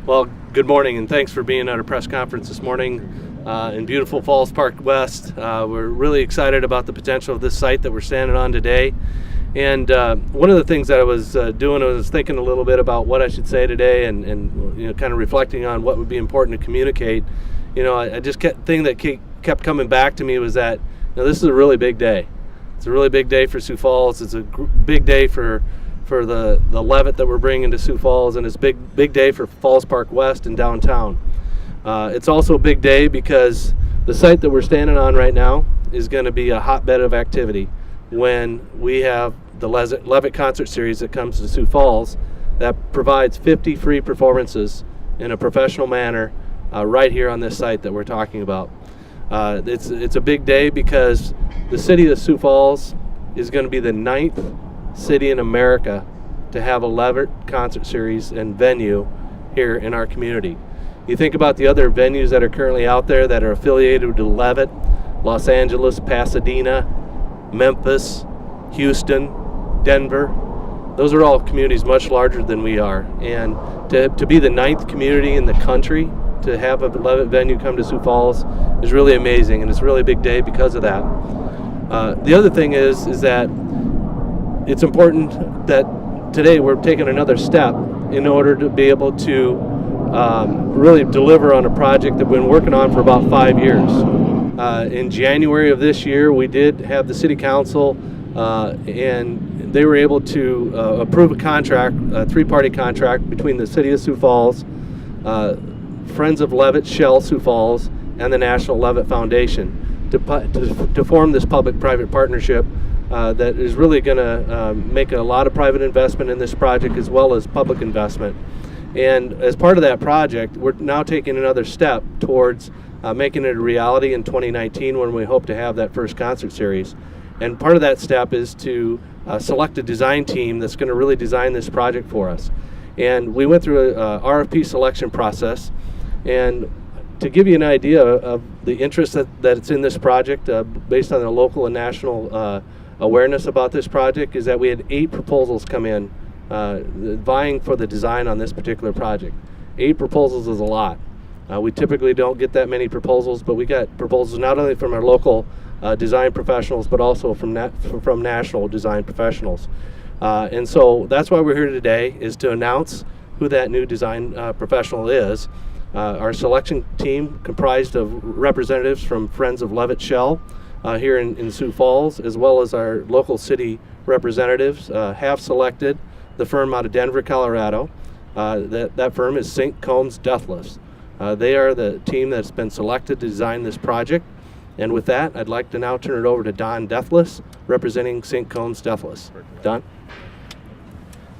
Well, good morning, and thanks for being at our press conference this morning in beautiful Falls Park West. We're really excited about the potential of this site that we're standing on today. And one of the things that I was doing, I was thinking a little bit about what I should say today, and kind of reflecting on what would be important to communicate. I just thing that kept coming back to me was that this is a really big day. It's a really big day for Sioux Falls. It's a big day for the Levitt that we're bringing to Sioux Falls, and it's big day for Falls Park West and downtown. It's also a big day because the site that we're standing on right now is going to be a hotbed of activity when we have the Levitt concert series that comes to Sioux Falls that provides 50 free performances in a professional manner right here on this site that we're talking about. It's a big day because the city of Sioux Falls is going to be the 9th city in America to have a Levitt concert series and venue here in our community. You think about the other venues that are currently out there that are affiliated with Levitt: Los Angeles, Pasadena, Memphis, Houston, Denver. Those are all communities much larger than we are, and to be the 9th community in the country to have a Levitt venue come to Sioux Falls is really amazing, and it's a really big day because of that. The other thing is that it's important that today we're taking another step in order to be able to really deliver on a project that we've been working on for about 5 years. In January of this year, we did have the City Council and they were able to approve a contract, a 3-party contract between the City of Sioux Falls, Friends of Levitt, Shell Sioux Falls, and the National Levitt Foundation to form this public-private partnership that is really going to make a lot of private investment in this project as well as public investment. And as part of that project, we're now taking another step towards making it a reality in 2019 when we hope to have that first concert series. And part of that step is to select a design team that's going to really design this project for us. And we went through a RFP selection process, and to give you an idea of the interest that it's in this project, based on the local and national awareness about this project, is that we had 8 proposals come in vying for the design on this particular project. 8 proposals is a lot. We typically don't get that many proposals, but we got proposals not only from our local design professionals, but also from national design professionals. And so that's why we're here today, is to announce who that new design professional is. Our selection team, comprised of representatives from Friends of Levitt Shell here in Sioux Falls, as well as our local city representatives, have selected the firm out of Denver, Colorado. That firm is St. Combs Deathless. They are the team that's been selected to design this project. And with that, I'd like to now turn it over to Don Deathless, representing St. Combs Deathless. Don?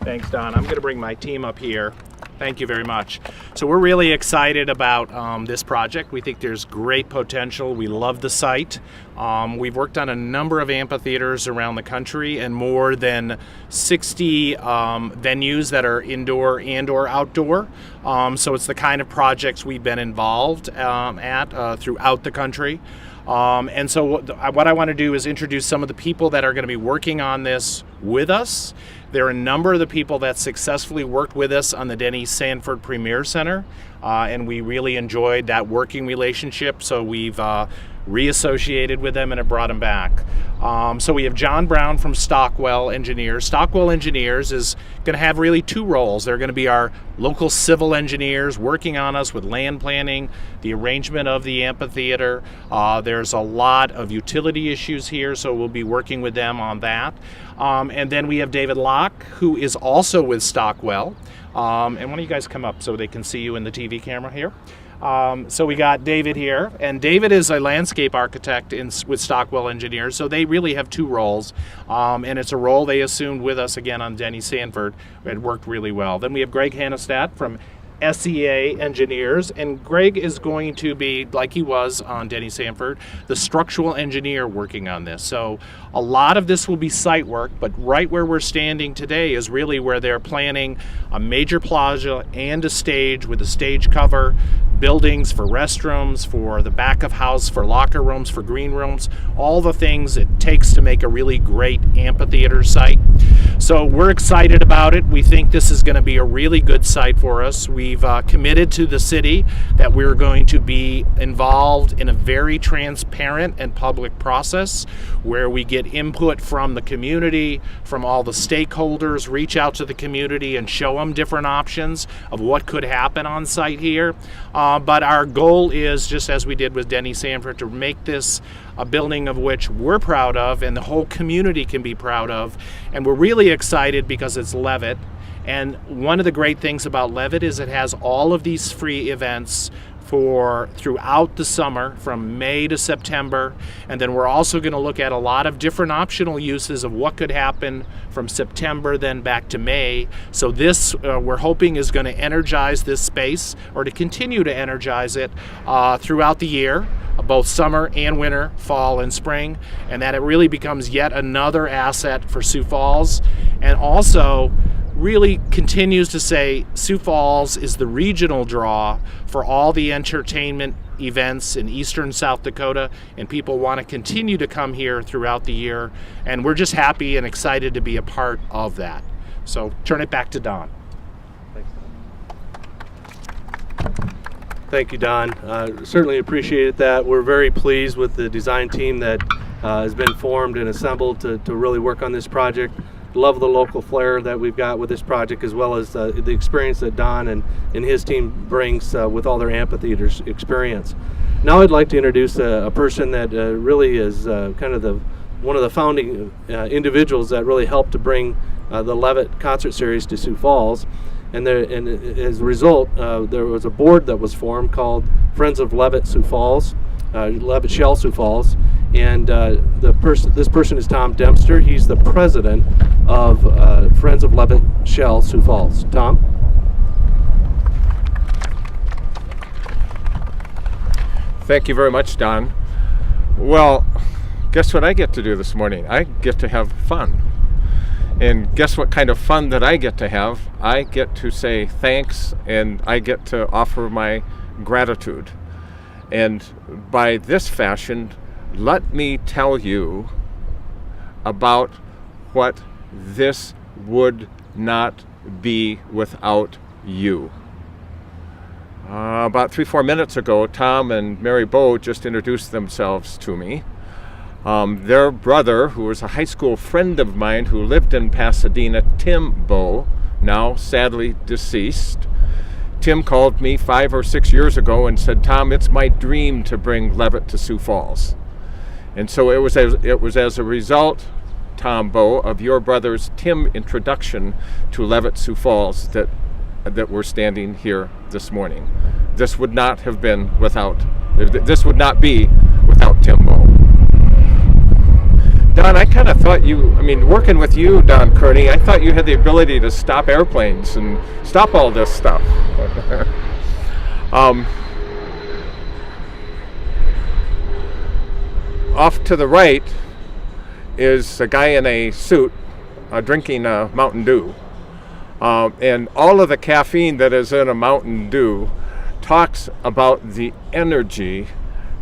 Thanks, Don. I'm going to bring my team up here. Thank you very much. So we're really excited about this project. We think there's great potential. We love the site. We've worked on a number of amphitheaters around the country and more than 60 venues that are indoor and or outdoor. So it's the kind of projects we've been involved at throughout the country. And so what I want to do is introduce some of the people that are going to be working on this with us. There are a number of the people that successfully worked with us on the Denny Sanford Premier Center, and we really enjoyed that working relationship, so we've reassociated with them and have brought them back. So we have John Brown from Stockwell Engineers. Stockwell Engineers is going to have really 2 roles. They're going to be our local civil engineers working on us with land planning, the arrangement of the amphitheater. There's a lot of utility issues here, so we'll be working with them on that. And then we have David Locke, who is also with Stockwell. And why don't you guys come up so they can see you in the TV camera here? So we got David here, and David is a landscape architect with Stockwell Engineers, so they really have 2 roles, and it's a role they assumed with us again on Denny Sanford. It worked really well. Then we have Greg Hannestadt from SEA Engineers, and Greg is going to be, like he was on Denny Sanford, the structural engineer working on this. So a lot of this will be site work, but right where we're standing today is really where they're planning a major plaza and a stage with a stage cover, buildings for restrooms, for the back of house, for locker rooms, for green rooms, all the things it takes to make a really great amphitheater site. So we're excited about it. We think this is going to be a really good site for us. We've committed to the city that we're going to be involved in a very transparent and public process where we get input from the community, from all the stakeholders, reach out to the community and show them different options of what could happen on site here. But our goal is, just as we did with Denny Sanford, to make this a building of which we're proud of and the whole community can be proud of. And we're really excited because it's Levitt. And one of the great things about Levitt is it has all of these free events for throughout the summer from May to September. And then we're also going to look at a lot of different optional uses of what could happen from September then back to May. So this we're hoping is going to energize this space, or to continue to energize it throughout the year, both summer and winter, fall and spring, and that it really becomes yet another asset for Sioux Falls, and also really continues to say Sioux Falls is the regional draw for all the entertainment events in eastern South Dakota, and people want to continue to come here throughout the year, and we're just happy and excited to be a part of that. So turn it back to Don. Thanks, Don. Thank you, Don. Certainly appreciated that. We're very pleased with the design team that has been formed and assembled to really work on this project. Love the local flair that we've got with this project, as well as the experience that Don and his team brings with all their amphitheaters experience. Now I'd like to introduce a person that really is kind of one of the founding individuals that really helped to bring the Levitt concert series to Sioux Falls. And as a result, there was a board that was formed called Friends of Levitt Sioux Falls, Levitt Shell Sioux Falls, and this person is Tom Dempster. He's the president of Friends of Levitt Shell Sioux Falls. Tom? Thank you very much, Don. Well, guess what I get to do this morning? I get to have fun. And guess what kind of fun that I get to have? I get to say thanks, and I get to offer my gratitude. And by this fashion, let me tell you about what this would not be without you. About 3-4 minutes ago, Tom and Mary Bowe just introduced themselves to me. Their brother, who was a high school friend of mine who lived in Pasadena, Tim Bowe, now sadly deceased. Tim called me 5 or 6 years ago and said, "Tom, it's my dream to bring Levitt to Sioux Falls." And so it was as a result, Tom Bowe, of your brother's Tim introduction to Levitt Sioux Falls that we're standing here this morning. This would not be without Tim Bowe. Don, I kind of thought working with you, Don Kearney, I thought you had the ability to stop airplanes and stop all this stuff. Off to the right is a guy in a suit drinking a Mountain Dew. And all of the caffeine that is in a Mountain Dew talks about the energy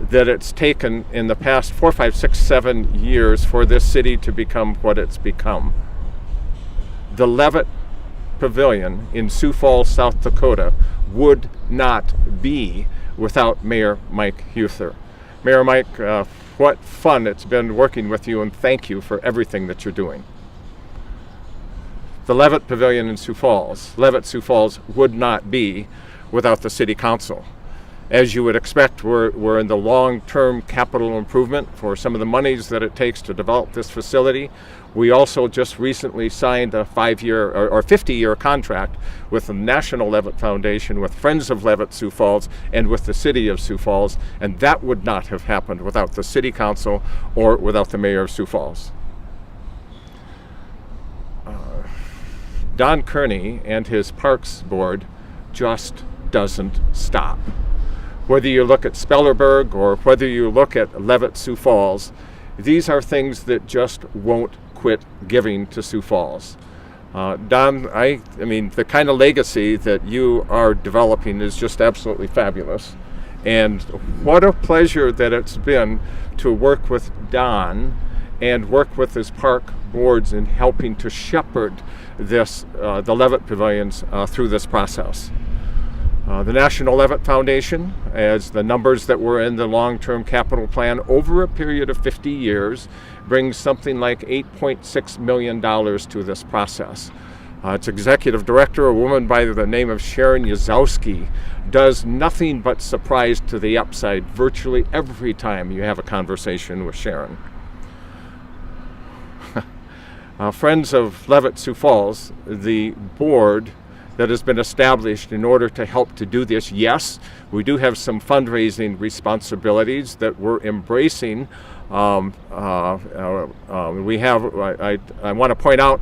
that it's taken in the past 4, 5, 6, 7 years for this city to become what it's become. The Levitt Pavilion in Sioux Falls, South Dakota would not be without Mayor Mike Huther. Mayor Mike, what fun it's been working with you, and thank you for everything that you're doing. The Levitt Pavilion in Sioux Falls, Levitt Sioux Falls, would not be without the City Council. As you would expect, we're in the long-term capital improvement for some of the monies that it takes to develop this facility. We also just recently signed a 5-year or 50-year contract with the National Levitt Foundation, with Friends of Levitt Sioux Falls, and with the City of Sioux Falls, and that would not have happened without the City Council or without the Mayor of Sioux Falls. Don Kearney and his Parks Board just doesn't stop. Whether you look at Spellerberg or whether you look at Levitt Sioux Falls, these are things that just won't quit giving to Sioux Falls. Don, the kind of legacy that you are developing is just absolutely fabulous. And what a pleasure that it's been to work with Don and work with his park boards in helping to shepherd this, the Levitt Pavilions through this process. The National Levitt Foundation, as the numbers that were in the long-term capital plan over a period of 50 years, brings something like $8.6 million to this process. Its executive director, a woman by the name of Sharon Yazowski, does nothing but surprise to the upside virtually every time you have a conversation with Sharon. Friends of Levitt Sioux Falls, the board that has been established in order to help to do this. Yes, we do have some fundraising responsibilities that we're embracing. I want to point out,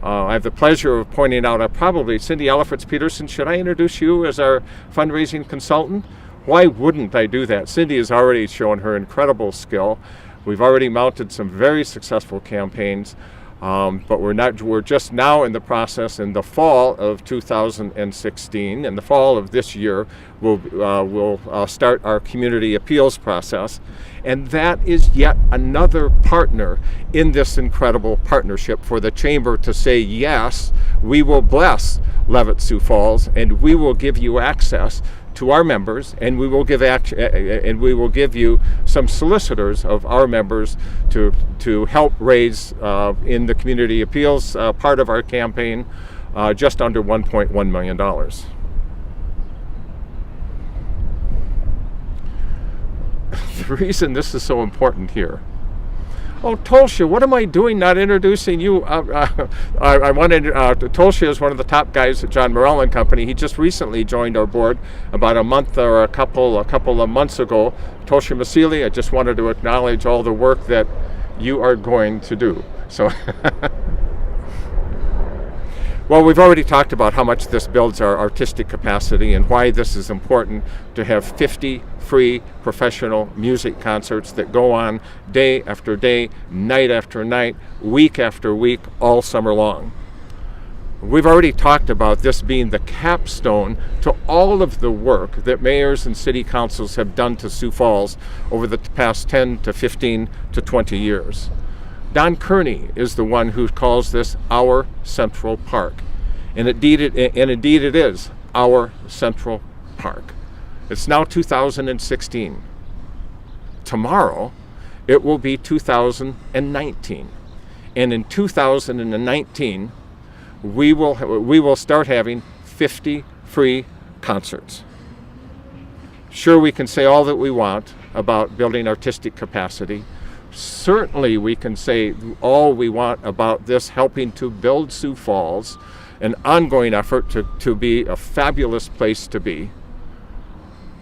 I have the pleasure of pointing out, probably Cindy Elifritz-Peterson, should I introduce you as our fundraising consultant? Why wouldn't I do that? Cindy has already shown her incredible skill. We've already mounted some very successful campaigns. But we're just now in the process. In the fall of 2016, in the fall of this year, we'll start our community appeals process, and that is yet another partner in this incredible partnership for the Chamber to say, yes, we will bless Levitt Sioux Falls, and we will give you access to our members, and we will give you some solicitors of our members to help raise in the community appeals part of our campaign just under $1.1 million. The reason this is so important here. Oh, Tolsha, what am I doing not introducing you? I wanted, Tolsha is one of the top guys at John Morell and Company. He just recently joined our board about a month or a couple of months ago. Tolsha Maliciously, I just wanted to acknowledge all the work that you are going to do. So, well, we've already talked about how much this builds our artistic capacity and why this is important to have 50 free professional music concerts that go on day after day, night after night, week after week, all summer long. We've already talked about this being the capstone to all of the work that mayors and city councils have done to Sioux Falls over the past 10 to 15 to 20 years. Don Kearney is the one who calls this our Central Park. And indeed it is our Central Park. It's now 2016. Tomorrow, it will be 2019. And in 2019, we will start having 50 free concerts. Sure, we can say all that we want about building artistic capacity. Certainly, we can say all we want about this helping to build Sioux Falls, an ongoing effort to be a fabulous place to be.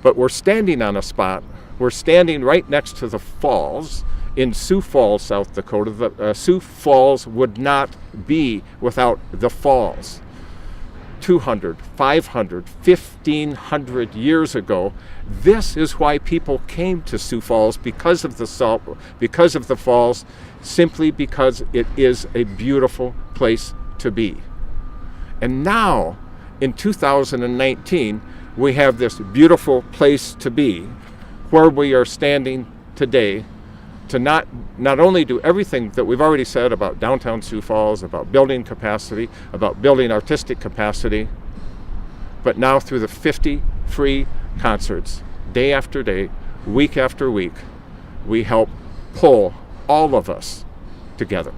But we're standing on a spot, we're standing right next to the falls in Sioux Falls, South Dakota. Sioux Falls would not be without the falls. 200, 500, 1,500 years ago, this is why people came to Sioux Falls, because of the falls, simply because it is a beautiful place to be. And now, in 2019, we have this beautiful place to be, where we are standing today, to not only do everything that we've already said about downtown Sioux Falls, about building capacity, about building artistic capacity, but now through the 50 free concerts, day after day, week after week, we help pull all of us together.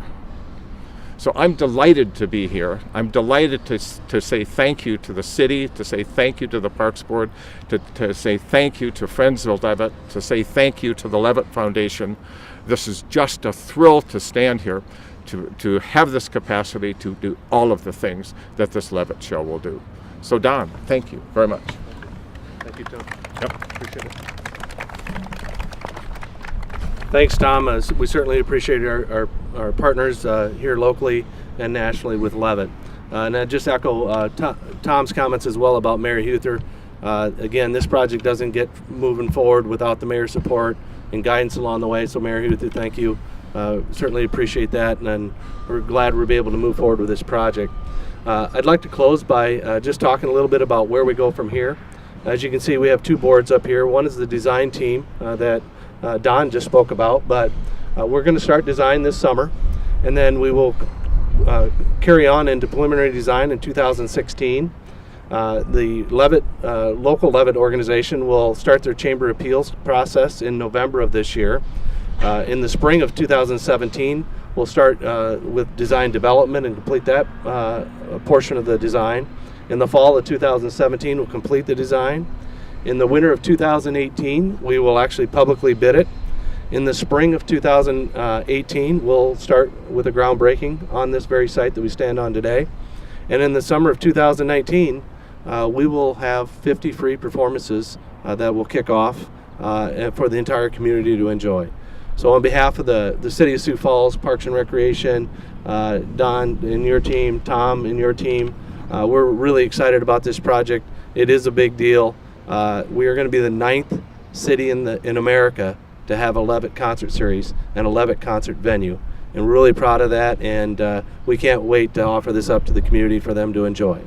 So I'm delighted to be here. I'm delighted to say thank you to the city, to say thank you to the Parks Board, to say thank you to Friends of Levitt, to say thank you to the Levitt Foundation. This is just a thrill to stand here, to have this capacity to do all of the things that this Levitt show will do. So Don, thank you very much. Thank you, Tom. Yep. Appreciate it. Thanks, Tom. We certainly appreciate our partners here locally and nationally with Levitt. And I just echo Tom's comments as well about Mayor Huther. Again, this project doesn't get moving forward without the mayor's support and guidance along the way. So Mayor Huther, thank you. Certainly appreciate that, and we're glad we'll be able to move forward with this project. I'd like to close by just talking a little bit about where we go from here. As you can see, we have two boards up here. One is the design team that Don just spoke about, but we're going to start design this summer, and then we will carry on into preliminary design in 2016. The Levitt, local Levitt organization will start their chamber appeals process in November of this year. In the spring of 2017, we'll start with design development and complete that portion of the design. In the fall of 2017, we'll complete the design. In the winter of 2018, we will actually publicly bid it. In the spring of 2018, we'll start with a groundbreaking on this very site that we stand on today. And in the summer of 2019, we will have 50 free performances that will kick off for the entire community to enjoy. So on behalf of the City of Sioux Falls Parks and Recreation, Don and your team, Tom and your team, we're really excited about this project. It is a big deal. We are going to be the 9th city in America to have a Levitt concert series and a Levitt concert venue. And we're really proud of that, and we can't wait to offer this up to the community for them to enjoy.